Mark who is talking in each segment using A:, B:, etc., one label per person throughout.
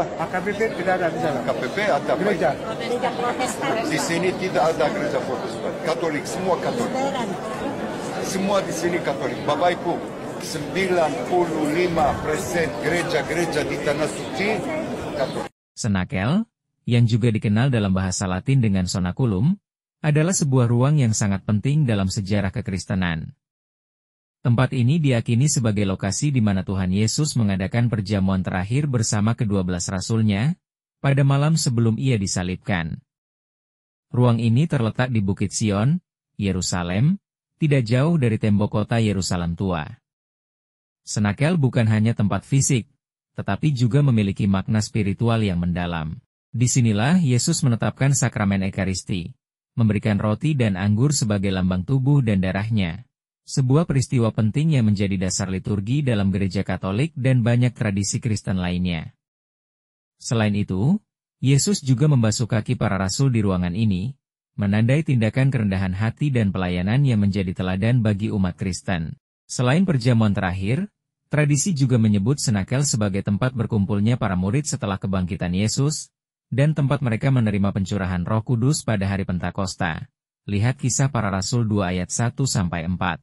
A: KPP tidak ada di sana.
B: KPP ada
A: Gereja.
C: Gereja Protestan.
B: di sini tidak ada gereja Protestan. Katolik, semua Katolik. Semua di sini Katolik. Bapak Ibu, 95% gereja-gereja di Tanah Suci Katolik.
D: Senakel, yang juga dikenal dalam bahasa Latin dengan sonakulum, adalah sebuah ruang yang sangat penting dalam sejarah kekristenan. Tempat ini diyakini sebagai lokasi di mana Tuhan Yesus mengadakan perjamuan terakhir bersama kedua belas rasul-Nya, pada malam sebelum ia disalibkan. Ruang ini terletak di Bukit Sion, Yerusalem, tidak jauh dari tembok Kota Yerusalem Tua. Senakel bukan hanya tempat fisik, tetapi juga memiliki makna spiritual yang mendalam. Disinilah Yesus menetapkan Sakramen Ekaristi, memberikan roti dan anggur sebagai lambang tubuh dan darah-Nya. Sebuah peristiwa penting yang menjadi dasar liturgi dalam Gereja Katolik dan banyak tradisi Kristen lainnya. Selain itu, Yesus juga membasuh kaki para rasul di ruangan ini, menandai tindakan kerendahan hati dan pelayanan yang menjadi teladan bagi umat Kristen. Selain perjamuan terakhir, tradisi juga menyebut Senakel sebagai tempat berkumpulnya para murid setelah kebangkitan Yesus, dan tempat mereka menerima pencurahan Roh Kudus pada hari Pentakosta. Lihat Kisah Para Rasul 2 ayat 1-4.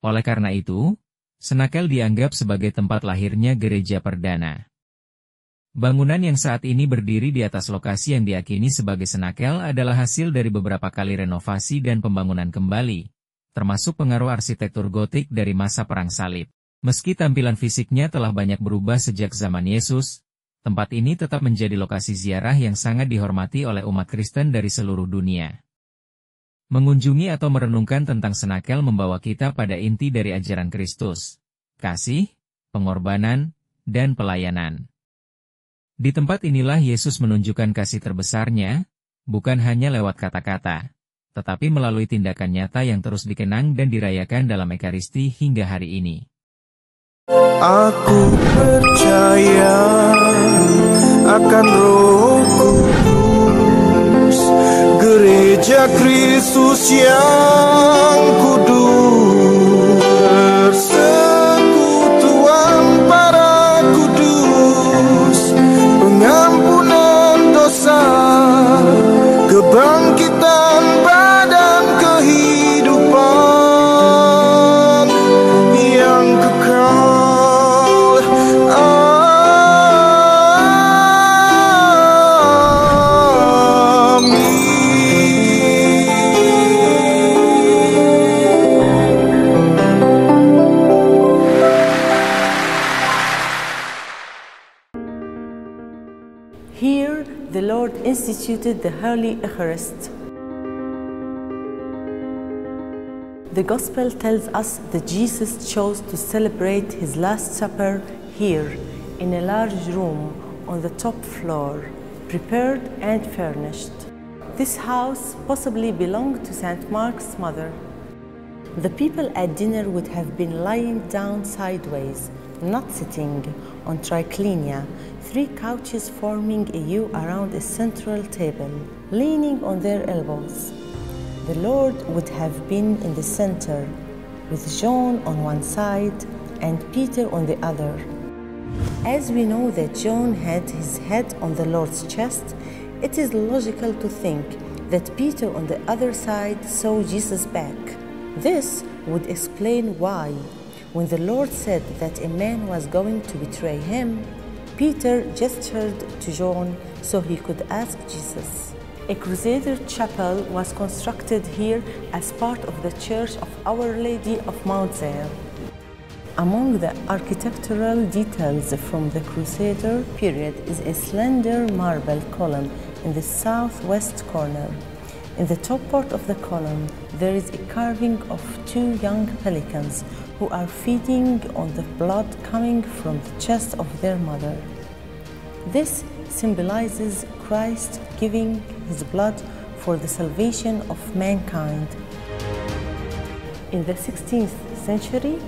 D: Oleh karena itu, Senakel dianggap sebagai tempat lahirnya gereja perdana. Bangunan yang saat ini berdiri di atas lokasi yang diyakini sebagai Senakel adalah hasil dari beberapa kali renovasi dan pembangunan kembali, termasuk pengaruh arsitektur gotik dari masa Perang Salib. Meski tampilan fisiknya telah banyak berubah sejak zaman Yesus, tempat ini tetap menjadi lokasi ziarah yang sangat dihormati oleh umat Kristen dari seluruh dunia. Mengunjungi atau merenungkan tentang Senakel membawa kita pada inti dari ajaran Kristus, kasih, pengorbanan, dan pelayanan. Di tempat inilah Yesus menunjukkan kasih terbesarnya, bukan hanya lewat kata-kata, tetapi melalui tindakan nyata yang terus dikenang dan dirayakan dalam Ekaristi hingga hari ini.
E: Aku percaya akan Roh Kudus, Gereja Kristus yang kudus, persekutuan para kudus, pengampunan dosa, kebangkitan badan, kehidupan yang kekal.
F: Here, the Lord instituted the Holy Eucharist. The Gospel tells us that Jesus chose to celebrate his Last Supper here, in a large room on the top floor, prepared and furnished. This house possibly belonged to St. Mark's mother. The people at dinner would have been lying down sideways, not sitting, on triclinia, 3 couches forming a U around a central table, leaning on their elbows. The Lord would have been in the center, with John on one side and Peter on the other. As we know that John had his head on the Lord's chest, it is logical to think that Peter on the other side saw Jesus' back. This would explain why, when the Lord said that a man was going to betray him, Peter gestured to John so he could ask Jesus. A Crusader chapel was constructed here as part of the Church of Our Lady of Mount Zion. Among the architectural details from the Crusader period is a slender marble column in the southwest corner. In the top part of the column, there is a carving of 2 young pelicans who are feeding on the blood coming from the chest of their mother. This symbolizes Christ giving his blood for the salvation of mankind. In the 16th century,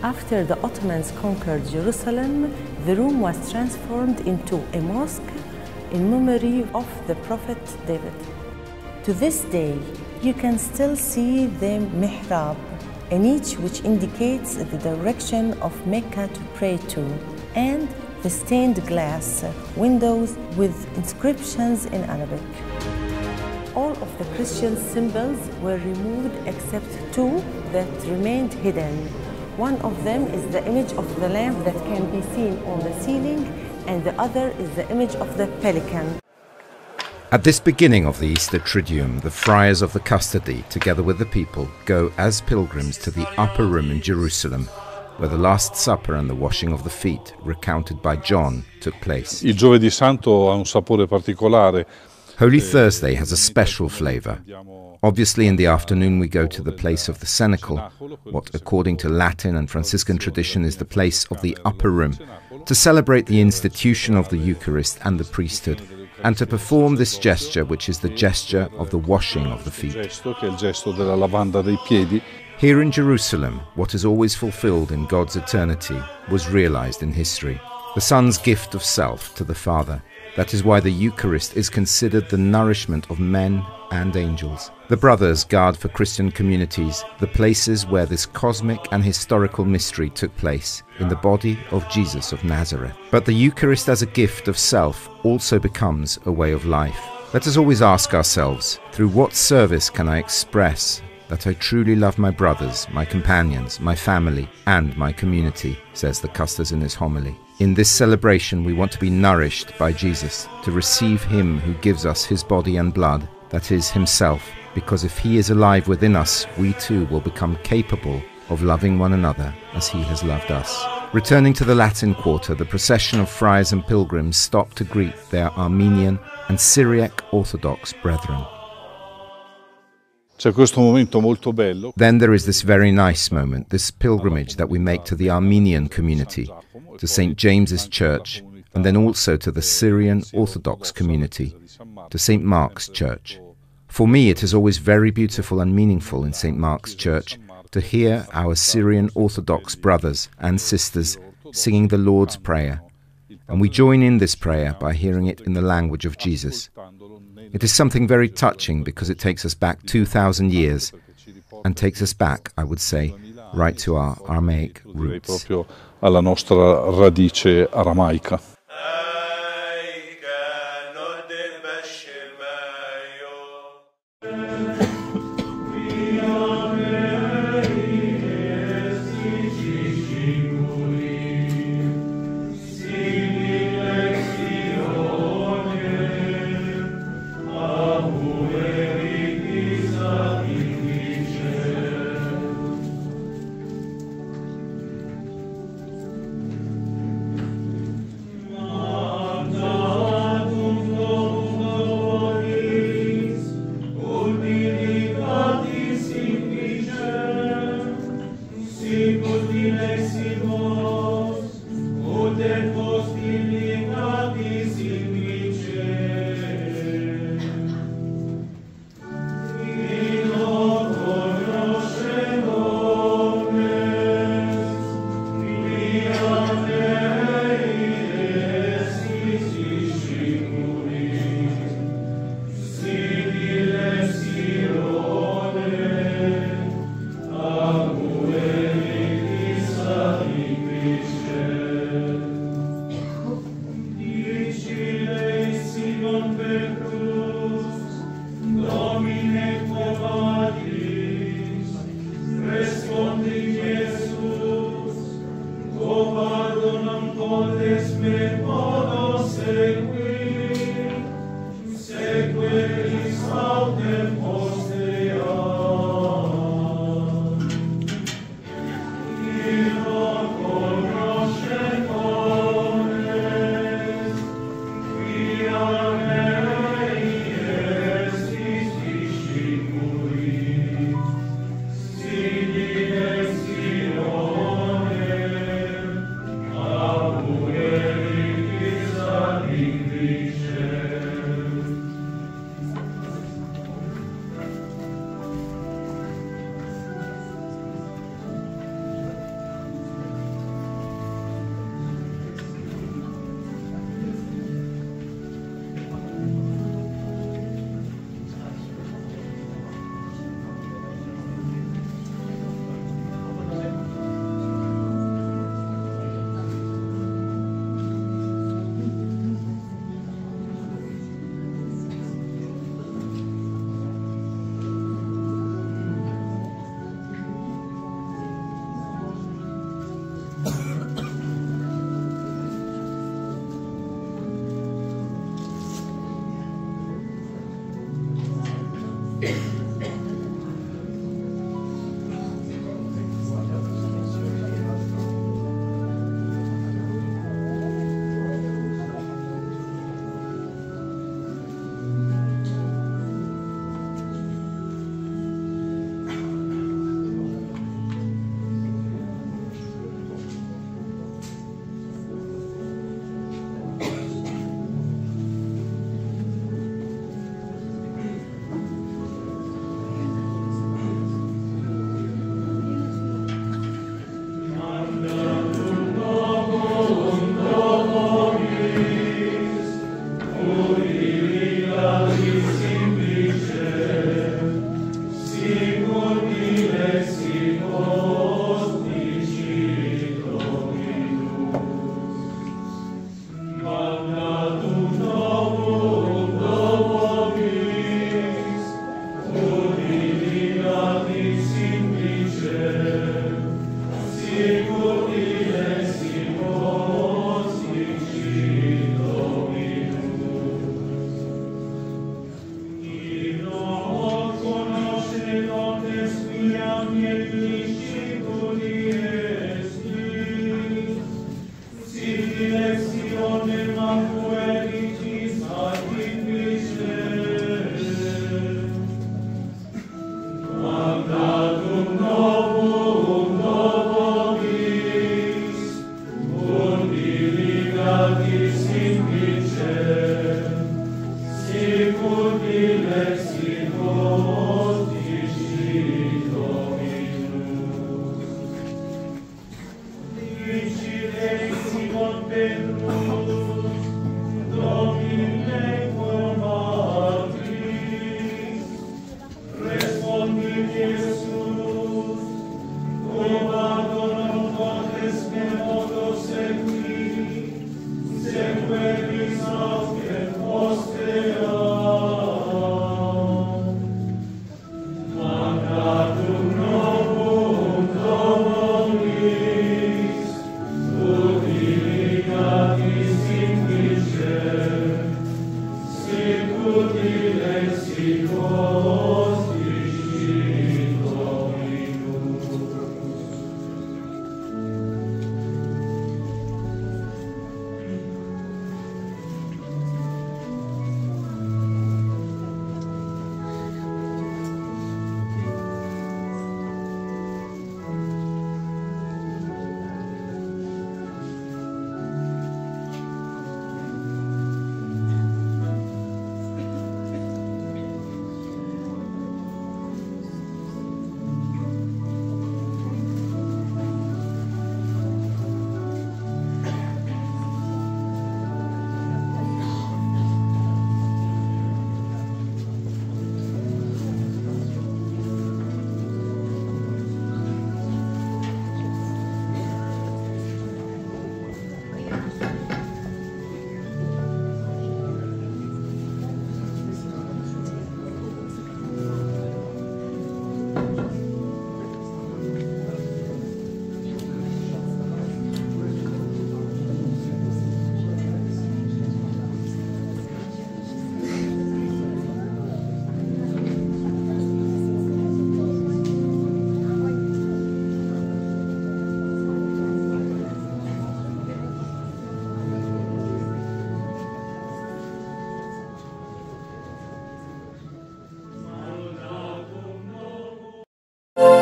F: after the Ottomans conquered Jerusalem, the room was transformed into a mosque in memory of the prophet David. To this day, you can still see the mihrab, a niche which indicates the direction of Mecca to pray to, and the stained glass windows with inscriptions in Arabic. All of the Christian symbols were removed except two that remained hidden. One of them is the image of the lamp that can be seen on the ceiling, and the other is the image of the pelican.
C: At this beginning of the Easter Triduum, the friars of the custody, together with the people, go as pilgrims to the upper room in Jerusalem, where the Last Supper and the washing of the feet, recounted by John, took place.
G: Il Giovedì Santo ha un sapore particolare.
C: Holy Thursday has a special flavor. Obviously, in the afternoon we go to the place of the Senakel, what according to Latin and Franciscan tradition is the place of the upper room, to celebrate the institution of the Eucharist and the priesthood, and to perform this gesture, which is the gesture of the washing of the feet. Here in Jerusalem, what is always fulfilled in God's eternity was realized in history. The Son's gift of self to the Father. That is why the Eucharist is considered the nourishment of men and angels. The brothers guard for Christian communities the places where this cosmic and historical mystery took place, in the body of Jesus of Nazareth. But the Eucharist as a gift of self also becomes a way of life. Let us always ask ourselves, through what service can I express that I truly love my brothers, my companions, my family, and my community, says the Custos in his homily. In this celebration we want to be nourished by Jesus, to receive him who gives us his body and blood, that is, himself, because if he is alive within us, we too will become capable of loving one another as he has loved us. Returning to the Latin Quarter, the procession of friars and pilgrims stop to greet their Armenian and Syriac Orthodox brethren. Then there is this very nice moment, this pilgrimage that we make to the Armenian community, to St. James's Church, and then also to the Syrian Orthodox community, to St. Mark's Church. For me, it is always very beautiful and meaningful in St. Mark's Church to hear our Syrian Orthodox brothers and sisters singing the Lord's Prayer, and we join in this prayer by hearing it in the language of Jesus. It is something very touching because it takes us back 2,000 years, and takes us back, I would say, right to our Aramaic roots.
G: Proprio alla nostra radice aramaica.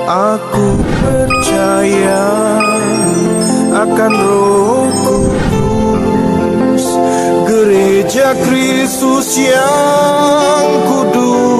E: Aku percaya akan Roh Kudus, Gereja Kristus yang kudus,